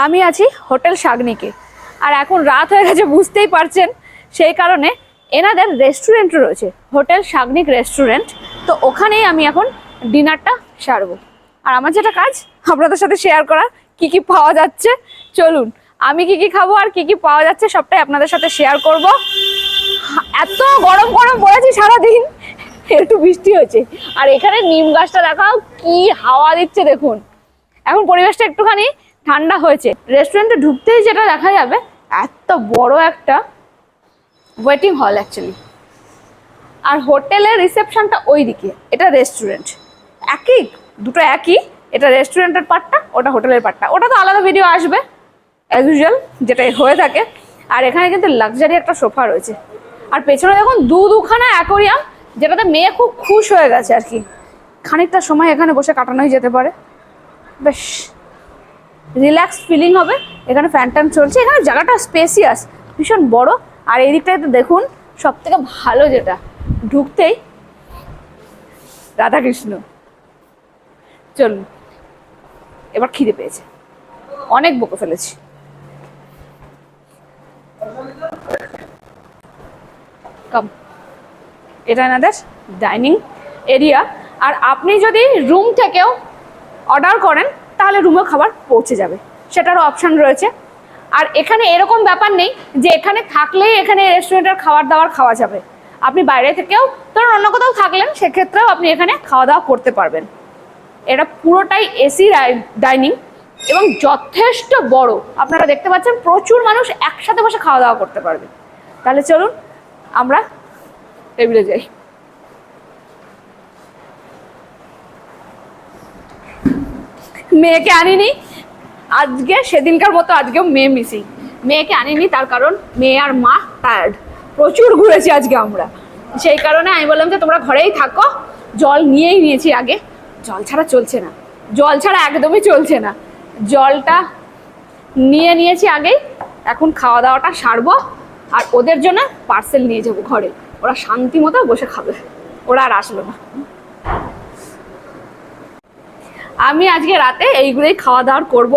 আমি আছি হোটেল শাগনিকে। আর এখন রাত হয়ে গেছে বুঝতেই পারছেন, সেই কারণে এনাদের রেস্টুরেন্ট রয়েছে, হোটেল শাগনিক রেস্টুরেন্ট। তো ওখানেই আমি এখন ডিনারটা সারবো। আর আমার যেটা কাজ আপনাদের সাথে শেয়ার করা, কি কি পাওয়া যাচ্ছে। চলুন, আমি কি কি খাবো আর কি কি পাওয়া যাচ্ছে সবটাই আপনাদের সাথে শেয়ার করব। এত গরম গরম পড়েছি সারাদিন, একটু বৃষ্টি হয়েছে। আর এখানে নিম গাছটা দেখাও, কি হাওয়া দিচ্ছে দেখুন। এখন পরিবেশটা একটুখানি ঠান্ডা হয়েছে। রেস্টুরেন্টে ঢুকতেই যেটা দেখা যাবে, এত বড় একটা ওয়েটিং হল অ্যাকচুয়ালি। আর হোটেলের রিসেপশনটা ওই দিকে, এটা রেস্টুরেন্ট। একই, দুটো একই। এটা রেস্টুরেন্টের পার্টটা, ওটা হোটেলের পার্টটা। ওটা তো আলাদা ভিডিও আসবে অ্যাজ ইউজুয়াল, যেটা হয়ে থাকে। আর এখানে কিন্তু লাক্সারি একটা সোফা রয়েছে। আর পেছনে দেখুন দুখানা অ্যাকোরিয়াম, যেটাতে মেয়ে খুব খুশ হয়ে গেছে আর কি। খানিকটা সময় এখানে বসে কাটানোই যেতে পারে, বেশ রিল্যাক্স ফিলিং হবে। এখানে ফ্যান ট্যান চলছে, এখানে জায়গাটা স্পেসিয়াস, ভীষণ বড়। আর এই দিকটাতে দেখুন সব থেকে ভালো যেটা, ঢুকতেই রাধাকৃষ্ণ। চলুন, এবার খিদে পেয়েছে, অনেক বকে ফেলেছি। কাম, এটা এনাদের ডাইনিং এরিয়া। আর আপনি যদি রুম থেকেও অর্ডার করেন তাহলে রুমেও খাবার পৌঁছে যাবে, সেটারও অপশান রয়েছে। আর এখানে এরকম ব্যাপার নেই যে এখানে থাকলেই এখানে রেস্টুরেন্টের খাবার দাবার খাওয়া যাবে। আপনি বাইরে থেকেও ধরুন অন্য কোথাও থাকলেন, সেক্ষেত্রেও আপনি এখানে খাওয়া দাওয়া করতে পারবেন। এটা পুরোটাই এসি ডাইনিং এবং যথেষ্ট বড়। আপনারা দেখতে পাচ্ছেন প্রচুর মানুষ একসাথে বসে খাওয়া দাওয়া করতে পারবে। তাহলে চলুন আমরা টেবিলে যাই। মেয়েকে আনিনি আজকে, সেদিনকার মতো আজকেও মেয়ে মিসিং। মেয়েকে আনিনি, তার কারণ মেয়ে আর মা টায়ার্ড, প্রচুর ঘুরেছি আজকে আমরা। সেই কারণে আমি বললাম যে তোমরা ঘরেই থাকো। জল নিয়েই নিয়েছি আগে, জল ছাড়া চলছে না, জল ছাড়া একদমই চলছে না। জলটা নিয়ে নিয়েছি আগেই, এখন খাওয়া দাওয়াটা সারবো। আর ওদের জন্য পার্সেল নিয়ে যাবো ঘরে, ওরা শান্তি মতো বসে খাবে, ওরা আর আসলো না। আমি আজকে রাতে এইগুলোই খাওয়া দাওয়ার করব।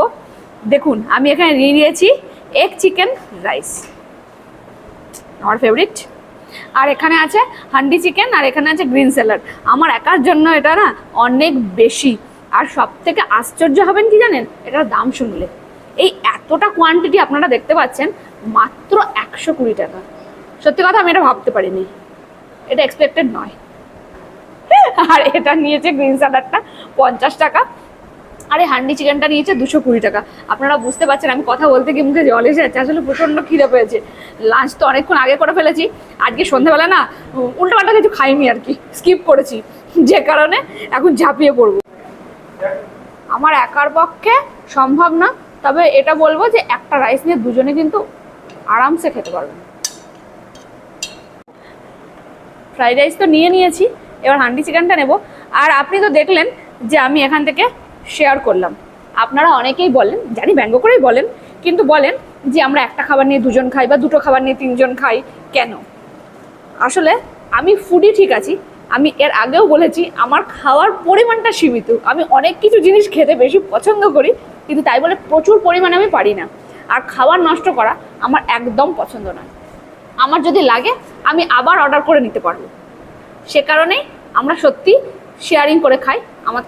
দেখুন আমি এখানে নিয়ে নিয়েছি এগ চিকেন রাইস, আমার ফেভারিট। আর এখানে আছে হান্ডি চিকেন, আর এখানে আছে গ্রিন স্যালাড। আমার একার জন্য এটা না অনেক বেশি। আর সব থেকে আশ্চর্য হবেন কি জানেন, এটার দাম শুনলে। এই এতটা কোয়ান্টিটি আপনারা দেখতে পাচ্ছেন, মাত্র 120 টাকা। সত্যি কথা আমি এটা ভাবতে পারিনি, এটা এক্সপেক্টেড নয়। আর এটা নিয়েছে গ্রিন স্যালাডটা 50 টাকা, আর এই হান্ডি চিকেনটা নিয়েছে 220 টাকা। আপনারা বুঝতে পারছেন আমি কথা বলতে গিয়ে মুখে জল এসে যাচ্ছে, আসলে প্রচণ্ড খিদে পেয়েছে। লাঞ্চ তো অনেকক্ষণ আগে করে ফেলেছি, আজকে সন্ধ্যাবেলা না উল্টোপাল্টা কিছু খাইনি আর কি, স্কিপ করেছি, যে কারণে এখন ঝাঁপিয়ে পড়বো। আমার একার পক্ষে সম্ভব না, তবে এটা বলবো যে একটা রাইস নিয়ে দুজনে কিন্তু আরামসে খেতে পারবেন। ফ্রাইড রাইস তো নিয়ে নিয়েছি, এবার হান্ডি চিকেনটা নেব। আর আপনি তো দেখলেন যে আমি এখান থেকে শেয়ার করলাম। আপনারা অনেকেই বলেন, জানি ব্যঙ্গ করেই বলেন, কিন্তু বলেন যে আমরা একটা খাবার নিয়ে দুজন খাই বা দুটো খাবার নিয়ে তিনজন খাই কেন। আসলে আমি ফুডি ঠিক আছি, আমি এর আগেও বলেছি আমার খাওয়ার পরিমাণটা সীমিত। আমি অনেক কিছু জিনিস খেতে বেশি পছন্দ করি, কিন্তু তাই বলে প্রচুর পরিমাণে আমি পারি না। আর খাবার নষ্ট করা আমার একদম পছন্দ নয়। আমার যদি লাগে আমি আবার অর্ডার করে নিতে পারবো। সে কারণেই আমরা সত্যি শেয়ারিং করে খাই। আমার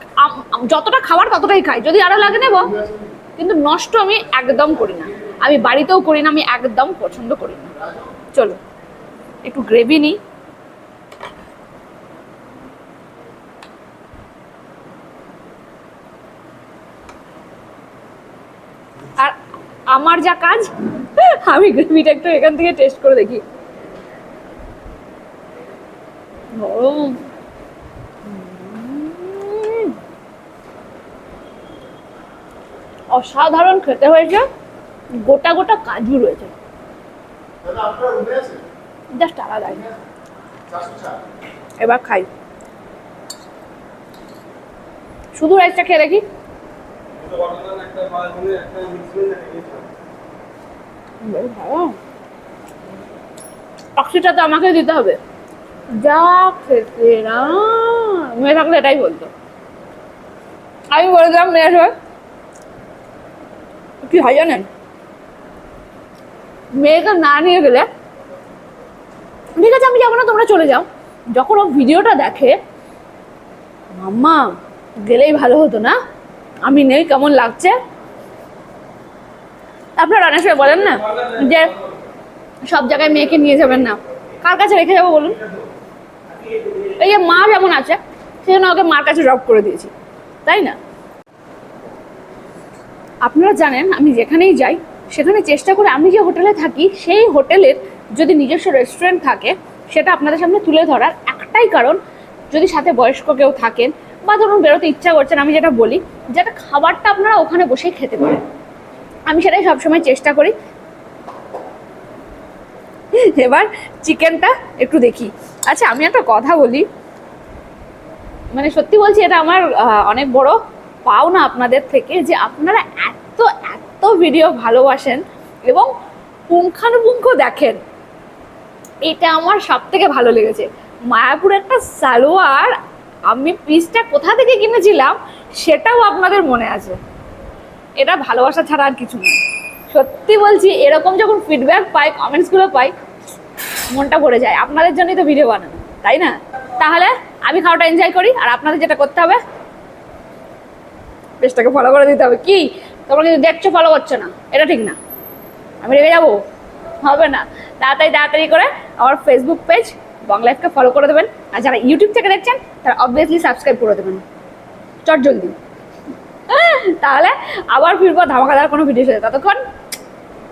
যতটা খাবার ততটাই খাই, যদি আরও লাগে নেব, কিন্তু নষ্ট আমি একদম করি না। আমি বাড়িতেও করি না, আমি একদম পছন্দ করি না। চলো একটু গ্রেভি নিই। আর আমার যা কাজ, আমি গ্রেভিটা একটু এখান থেকে টেস্ট করে দেখি। অসাধারণ খেতে হয়েছে, গোটা গোটা কাজু রয়েছে, জাস্ট আলাদা। এবার খাই, শুধু রাইসটা খেয়ে দেখি। টক্সিটা তো আমাকে দিতে হবে, যা খেতে না। মেয়ে থাকলে এটাই বলতো, আমি বলে দিলাম মেয়ের হয়ে কি হয় জানেন, মেয়েকে না নিয়ে গেলে ঠিক আছে আমি যাবো না, তোমরা চলে যাও, যখন ও ভিডিওটা দেখে মাম্মা গেলেই ভালো হতো না, আমি নেই, কেমন লাগছে। আপনারা অনেক সময় বলেন না যে সব জায়গায় মেয়েকে নিয়ে যাবেন না, কার কাছে রেখে যাবো বলুন। এই যে মা যেমন আছে সেজন্য ওকে মার কাছে ড্রপ করে দিয়েছি, তাই না? আপনারা জানেন আমি যেখানেই যাই সেখানে চেষ্টা করে আমি যে হোটেলে থাকি সেই হোটেলের যদি নিজস্ব রেস্টুরেন্ট থাকে সেটা আপনাদের সামনে তুলে ধরার একটাই কারণ, যদি সাথে বয়স্ক কেউ থাকেন বা ধরুন বেরোতে ইচ্ছা করছেন, আমি যেটা বলি যেটা খাবারটা আপনারা ওখানে বসেই খেতে পারেন, আমি সেটাই সবসময় চেষ্টা করি। এবার চিকেনটা একটু দেখি। আচ্ছা আমি একটা কথা বলি, মানে সত্যি বলছি এটা আমার অনেক বড় পাওনা আপনাদের থেকে, যে আপনারা এত এত ভিডিও ভালোবাসেন এবং পুঙ্খানুপুঙ্খ দেখেন, এটা আমার সব থেকে ভালো লেগেছে। মায়াপুর একটা সালোয়ার আমি পিসটা কোথা থেকে কিনেছিলাম সেটাও আপনাদের মনে আছে, এটা ভালোবাসা ছাড়া আর কিছু নয়। সত্যি বলছি এরকম যখন ফিডব্যাক পাই, কমেন্টসগুলো পাই, মনটা ভরে যায়। আপনাদের জন্যই তো ভিডিও বানানো, তাই না? তাহলে আমি খাওয়াটা এনজয় করি, আর আপনাদের যেটা করতে হবে পেজটাকে ফলো করে দিতে হবে। কি তোমরা কিন্তু দেখছো ফলো করছো না, এটা ঠিক না, আমি রেগে যাবো, হবে না। তাড়াতাড়ি তাড়াতাড়ি করে আমার ফেসবুক পেজ বং লাইফকে ফলো করে দেবেন, আর যারা ইউটিউব থেকে দেখছেন তারা অবভিয়াসলি সাবস্ক্রাইব করে দেবেন চট জলদি। তাহলে আবার ফিরবো ধামাকাদার কোনো ভিডিও সাথে, ততক্ষণ